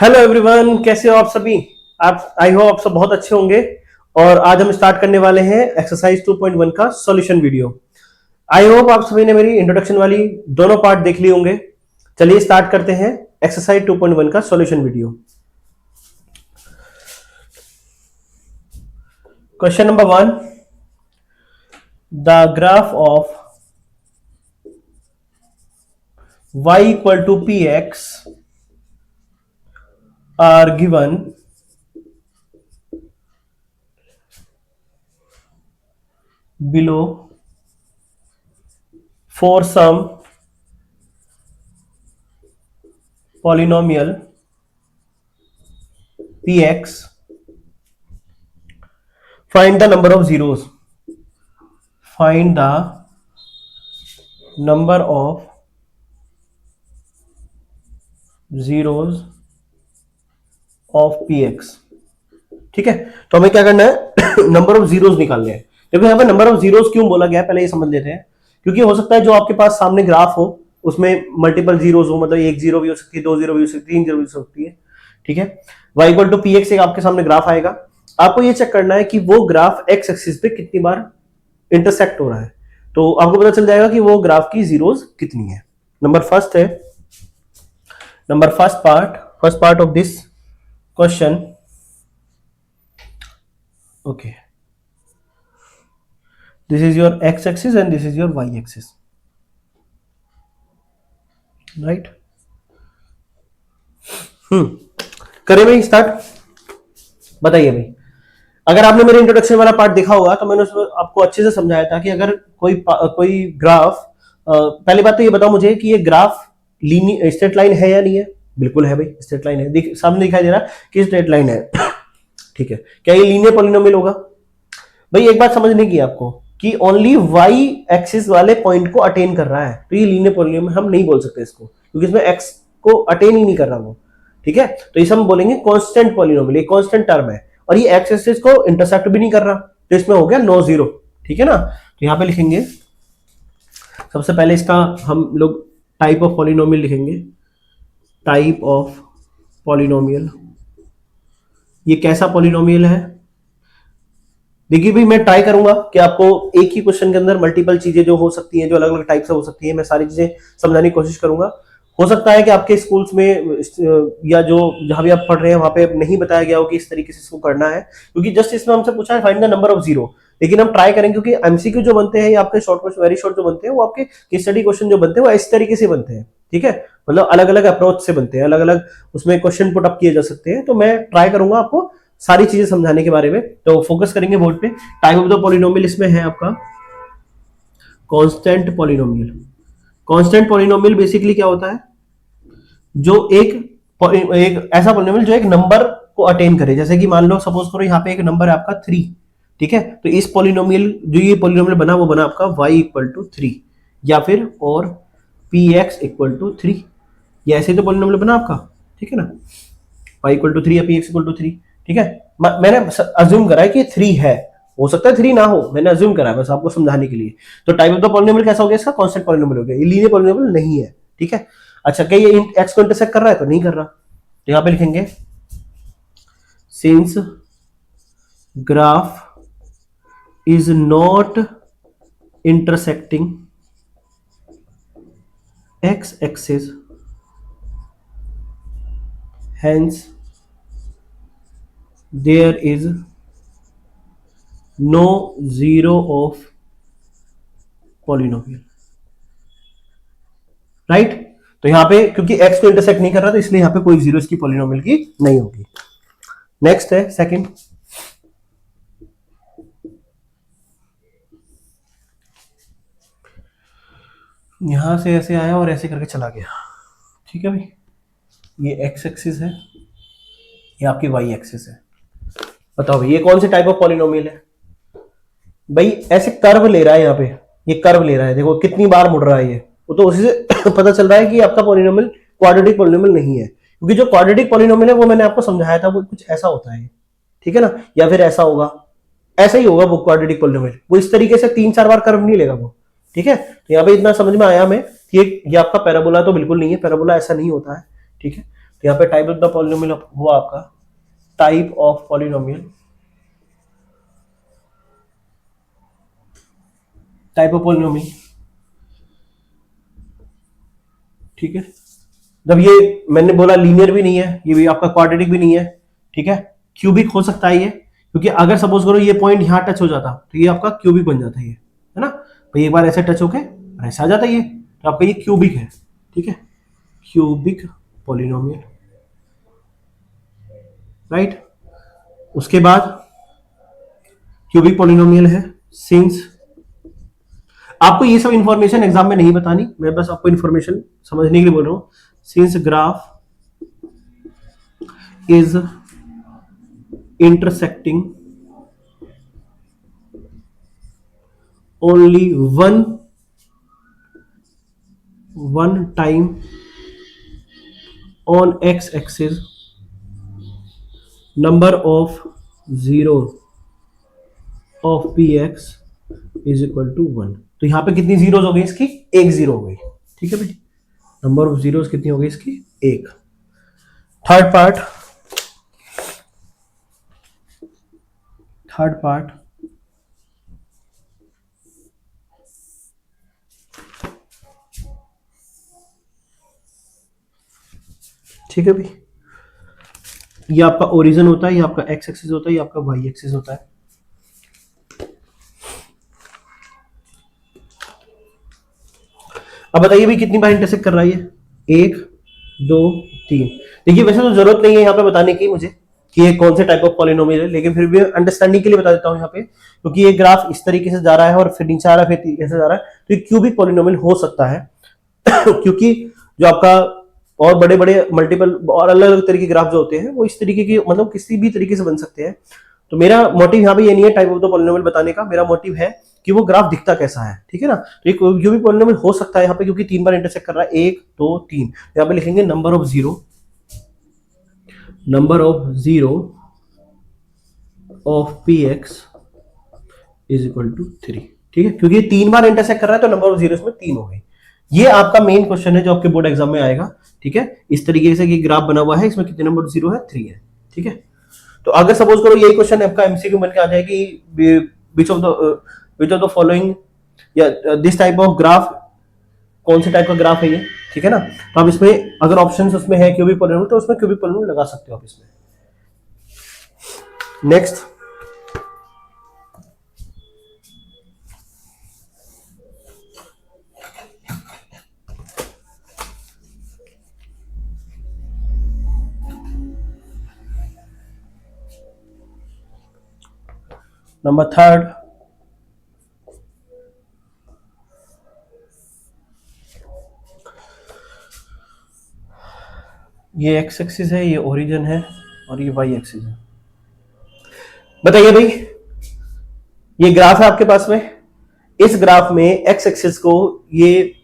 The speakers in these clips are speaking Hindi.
हेलो एवरीवन, कैसे हो आप सभी। आप आई हो आप सब बहुत अच्छे होंगे। और आज हम स्टार्ट करने वाले हैं एक्सरसाइज 2.1 का सॉल्यूशन वीडियो। आई होप आप सभी ने मेरी इंट्रोडक्शन वाली दोनों पार्ट देख लिए होंगे। चलिए स्टार्ट करते हैं एक्सरसाइज 2.1 का solution video. Question number 1, the graph of y equal to px are given below for some polynomial px. Find the number of zeros. Find the number of zeros of px. ठीक है, तो हमें क्या करना है नंबर ऑफ जीरोस निकालने हैं। देखो यहाँ पे नंबर ऑफ जीरोस क्यों बोला गया है, पहले ये समझ लेते हैं। क्योंकि हो सकता है जो आपके पास सामने ग्राफ हो उसमें मल्टीपल जीरोस हो, मतलब एक जीरो भी हो सकती है, दो जीरो भी हो सकती है, तीन जीरो भी हो सकती है। ठीक है, y equal to P X एक आपके सामने ग्राफ आएगा। आपको ये चेक करना है कि वो ग्राफ एक्स एक्सिस पे कितनी बार इंटरसेक्ट हो रहा है, तो आपको पता चल जाएगा कि वो ग्राफ की जीरोस कितनी है। First part of this question. Okay, this is your x-axis and this is your y-axis, right? करें भाई स्टार्ट। बताइए भाई, अगर आपने मेरे इंट्रोडक्शन वाला पार्ट देखा होगा तो मैंने उसमें आपको अच्छे से समझाया था कि अगर कोई ग्राफ, पहली बात तो ये बताओ मुझे कि ये ग्राफ लीनियर स्ट्रेट लाइन है या नहीं है। बिल्कुल है भाई, स्ट्रेट लाइन है, सामने दिखाई दे रहा है कि स्ट्रेट लाइन है। ठीक है, क्या ये लीनियर पॉलिनोमियल होगा? भाई एक बात समझने की आपको कि ओनली वाई एक्सिस वाले पॉइंट को अटेन कर रहा है, तो ये लीनियर पॉलिनोमियल हम नहीं बोल सकते इसको, क्योंकि इसमें एक्स को अटेन ही नहीं कर रहा वो। ठीक है, तो इसे हम बोलेंगे कांस्टेंट पॉलिनोमियल, ये कांस्टेंट टर्म है और ये एक्स एक्सिस को इंटरसेक्ट भी नहीं कर रहा, तो इसमें हो गया नो जीरो। ठीक है ना, तो यहां पे लिखेंगे सबसे पहले इसका हम लोग टाइप ऑफ पॉलिनोमियल लिखेंगे। टाइप ऑफ पॉलिनोमियल, ये कैसा पॉलिनोमियल है? देखिए भाई, मैं ट्राई करूंगा कि आपको एक ही क्वेश्चन के अंदर मल्टीपल चीजें जो हो सकती हैं, जो अलग अलग टाइप से हो सकती है, मैं सारी चीजें समझाने की कोशिश करूंगा। हो सकता है कि आपके स्कूल्स में या जो जहां भी आप पढ़ रहे हैं वहां पे नहीं बताया गया हो कि इस तरीके से इसको करना है, क्योंकि जस्ट इसमें हमसे पूछा है find the number of zero. लेकिन हम ट्राई करेंगे, क्योंकि एमसीक्यू जो बनते हैं या आपके शॉर्ट क्वेश्चन, वेरी शॉर्ट जो बनते हैं, वो आपके केस स्टडी क्वेश्चन जो बनते हैं वो इस तरीके से बनते हैं। ठीक है, मतलब अलग अलग अप्रोच से बनते हैं, अलग अलग उसमें क्वेश्चन पुट अप किए जा सकते हैं। तो मैं ट्राई करूंगा आपको सारी चीजें समझाने के बारे में, तो फोकस करेंगे बोर्ड पे। टाइप ऑफ द पॉलिनोमियल इसमें है आपका constant polynomial. Constant polynomial basically क्या होता है? जो एक ऐसा पॉलिनोमियल जो एक नंबर को अटेन करे। जैसे कि मान लो, सपोज करो यहाँ पे एक नंबर है आपका 3। ठीक है, तो इस पॉलिनोमियल जो ये पॉलिनोमियल बना वो बना आपका y इक्वल टू 3 या फिर और px इक्वल टू 3। ये ऐसे तो पॉलिनोमियल बना आपका। ठीक है ना, y इक्वल टू 3 या px इक्वल टू 3। ठीक है, मैंने अज्यूम करा है कि 3 है, हो सकता है 3 ना हो, मैंने अज्यूम करा है बस आपको समझाने के लिए। तो टाइप ऑफ द पॉलिनोमियल कैसा हो गया? इसका कांस्टेंट पॉलिनोमियल हो गया, ये लीनियर पॉलिनोमियल नहीं है। ठीक है, अच्छा क्या ये एक्स को इंटरसेक्ट कर रहा है? तो नहीं कर रहा, तो यहां पे लिखेंगे since graph is not intersecting x axis, hence there is no zero of polynomial, right? तो यहां पे क्योंकि x को इंटरसेक्ट नहीं कर रहा, तो इसलिए यहां पे कोई जीरो इसकी पॉलिनोमियल की नहीं होगी। नेक्स्ट है सेकंड। यहां से ऐसे आया और ऐसे करके चला गया। ठीक है भाई, ये x एक्सिस है, ये आपकी y एक्सिस है। बताओ भाई ये कौन सी टाइप ऑफ पॉलिनोमियल है? भाई ऐसे कर्व ले रहा है, यहाँ पे ये कर्व ले रहा है, देखो कितनी बार मुड़ रहा है ये, वो तो उसी से पता चल रहा है कि आपका पॉलिनोमियल क्वाड्रेटिक पॉलिनोमियल नहीं है। क्योंकि जो क्वाड्रेटिक पॉलिनोमियल है वो मैंने आपको समझाया था, वो कुछ ऐसा होता है। ठीक है ना, या फिर ऐसा होगा, ऐसा ही होगा वो क्वाड्रेटिक पॉलिनोमियल, वो इस तरीके से 3-4 बार कर्व नहीं लेगा वो। ठीक है, तो यहाँ पे इतना समझ में आया हमें कि ये आपका पैराबोला तो बिल्कुल नहीं है, पैराबोला ऐसा नहीं होता है। ठीक है, तो यहाँ पे टाइप ऑफ द पॉलिनोमियल हुआ आपका type of polynomial, type of polynomial, ठीक है। जब ये मैंने बोला लीनियर भी नहीं है, ये भी आपका क्वाड्रेटिक भी नहीं है, ठीक है, क्यूबिक हो सकता है ये, क्योंकि अगर सपोज करो ये पॉइंट यहां टच हो जाता तो ये आपका क्यूबिक बन जाता है ना, भाई एक बार ऐसे टच होके ऐसा आ जाता है ये, तो आपका ये क्यूबिक है, ठीक है, क्यूबिक पॉलिनोमियल, राइट। उसके बाद क्यूबिक पॉलिनोमियल है सिंस, आपको ये सब इंफॉर्मेशन एग्जाम में नहीं बतानी, मैं बस आपको इंफॉर्मेशन समझने के लिए बोल रहा हूं, since graph is intersecting only one time on x-axis, number of zeros of px is equal to 1। तो यहां पे कितनी जीरोस हो गई इसकी, एक जीरो हो गई, ठीक है भाई, नंबर ऑफ जीरोस कितनी हो गई इसकी, एक। थर्ड पार्ट, थर्ड पार्ट, ठीक है भाई, ये आपका ओरिजिन होता है, ये आपका एक्स एक्सिस होता है, ये आपका वाई एक्सिस होता है। अब बताइए भाई कितनी बार इंटरसेक्ट कर रहा है ये, एक, दो, तीन। देखिए वैसे तो जरूरत नहीं है यहाँ पे बताने की मुझे कि ये कौन से टाइप ऑफ पॉलिनोमियल है, लेकिन फिर भी अंडरस्टैंडिंग के लिए बता देता हूँ यहाँ पे, क्योंकि ये ग्राफ इस तरीके से जा रहा है और फिर नीचे आ रहा है, फिर ऐसे जा रहा है, तो ये क्यूबिक पॉलिनोमियल हो सकता है क्योंकि जो आपका और बड़े बड़े मल्टीपल और अलग अलग तरीके के ग्राफ जो होते हैं वो इस तरीके की मतलब किसी भी तरीके से बन सकते हैं। तो मेरा मोटिव यहाँ पे ये नहीं है टाइप ऑफ द पॉलिनोमियल बताने का, मेरा मोटिव है कि वो ग्राफ दिखता कैसा है, ठीक है ना। तो एक जो भी पॉलिनोमियल हो सकता है यहाँ पे, क्योंकि तीन बार इंटरसेक्ट कर रहा है, एक, दो, तीन, यहाँ पे लिखेंगे number of zero, number of zero of P X is equal to 3, ठीक है, क्योंकि तीन बार इंटरसेक्ट कर रहा है तो नंबर ऑफ जीरो में तीन हो गई। ये आपका मेन क्वेश्चन है जो आपके बोर्ड एग्जाम में आएगा, ठीक है, इस तरीके से कि ग्राफ बना हुआ है, इसमें कितने नंबर जीरो है, 3 है, ठीक है। तो अगर सपोज करो यही क्वेश्चन आपका एमसीक्यू बन के आ जाए कि विच ऑफ द फॉलोइंग या दिस टाइप ऑफ ग्राफ, कौन से टाइप का ग्राफ है ये, ठीक है ना, तो आप इसमें अगर ऑप्शन उसमें है क्यूबिक पॉलिनोमियल तो उसमें क्यूबिक पॉलिनोमियल लगा सकते हो आप इसमें। नेक्स्ट, नंबर थर्ड, ये एक्स एक्सिस है, ये ओरिजिन है और ये वाई एक्सिस है। बताइए भाई ये ग्राफ है आपके पास में, इस ग्राफ में एक्स एक्सिस को ये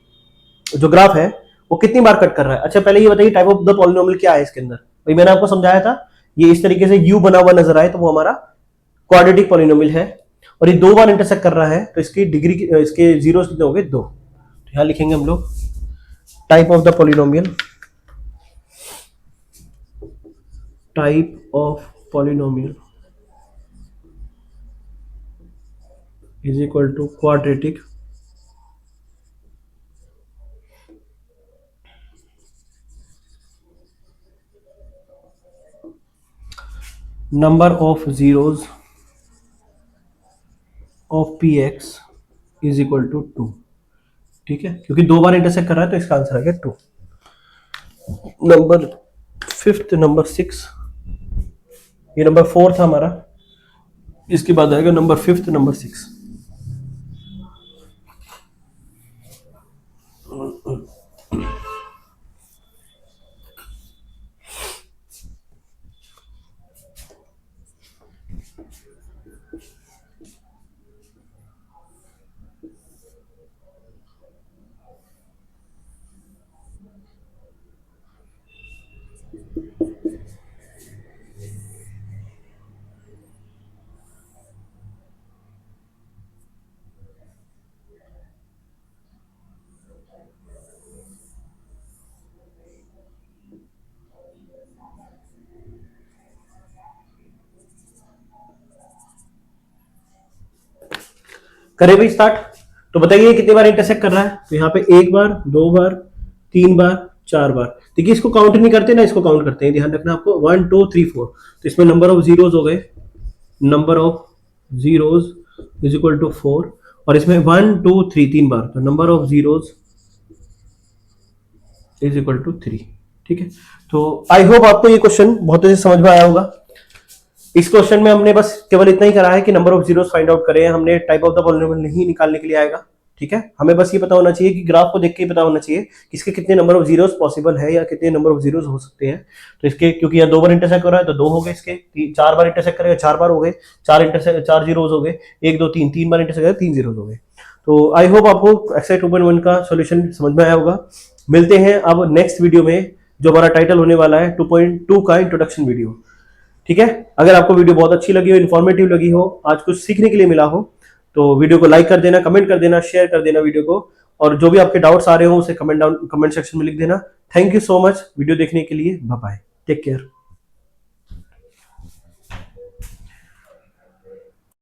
जो ग्राफ है वो कितनी बार कट कर रहा है। अच्छा पहले ये बताइए टाइप ऑफ द पॉलिनोमियल क्या है इसके अंदर, भाई मैंने आपको समझाया था, ये इस तरीके से यू बना हुआ नजर आए तो वो हमारा क्वाड्रेटिक पॉलिनोमियल है, और ये दो बार इंटरसेक्ट कर रहा है तो इसकी डिग्री, इसके जीरो कितने हो गए, दो। तो यहां लिखेंगे हम लोग type of the polynomial, type of polynomial is equal to quadratic number of zeros of P X is equal to 2, ठीक है, क्योंकि दो बार इंटरसेक्ट कर रहा है तो इसका आंसर आ गया 2। नंबर फिफ्थ, नंबर 6, ये नंबर 4 था हमारा, इसके बाद आएगा नंबर फिफ्थ, नंबर 6। करें भाई स्टार्ट। तो बताइए कितनी बार इंटरसेक्ट कर रहा है। तो यहाँ पे 1 बार, 2 बार, 3 बार, 4 बार। देखिए इसको काउंट नहीं करते ना, इसको काउंट करते हैं, ध्यान रखना आपको। 1 2 3 4, तो इसमें नंबर ऑफ जीरोज हो गए, number of zeros is equal to 4, और इसमें 1 2 3 3 बार, तो number of zeros is equal to 3। ठीक है, तो आई होप आपको ये क्वेश्चन बहुत अच्छे से समझ में आया होगा। इस क्वेश्चन में हमने बस केवल इतना ही करा है कि number of zeros find out करें, हमने टाइप ऑफ द पॉलिनोमियल नहीं निकालने के लिए आएगा। ठीक है, हमें बस ये पता होना चाहिए कि ग्राफ को देख के पता होना चाहिए कि इसके कितने नंबर ऑफ जीरोस पॉसिबल है या कितने नंबर ऑफ जीरोस हो सकते हैं। तो इसके क्योंकि यहाँ 2 बार इंटरसेक्ट कर रहा है तो 2 हो गए, इसके 4 बार इंटरसेक्ट करेगा 4 बार हो गए, 4 जीरोस हो गए, 1 2 3 3 बार इंटरसेक्ट करेगा 3 जीरोस हो गए। तो आई होप आपको एक्सरसाइज 2.1 का सॉल्यूशन समझ में आया होगा। मिलते हैं अब नेक्स्ट वीडियो में, जो हमारा टाइटल होने वाला है 2.2 का इंट्रोडक्शन वीडियो। ठीक है, अगर आपको वीडियो बहुत अच्छी लगी हो, इन्फॉर्मेटिव लगी हो, आज कुछ सीखने के लिए मिला हो, तो वीडियो को लाइक कर देना, कमेंट कर देना, शेयर कर देना वीडियो को, और जो भी आपके डाउट्स आ रहे हो उसे कमेंट सेक्शन में लिख देना। Thank you so much video देखने के लिए। Bye bye, take care.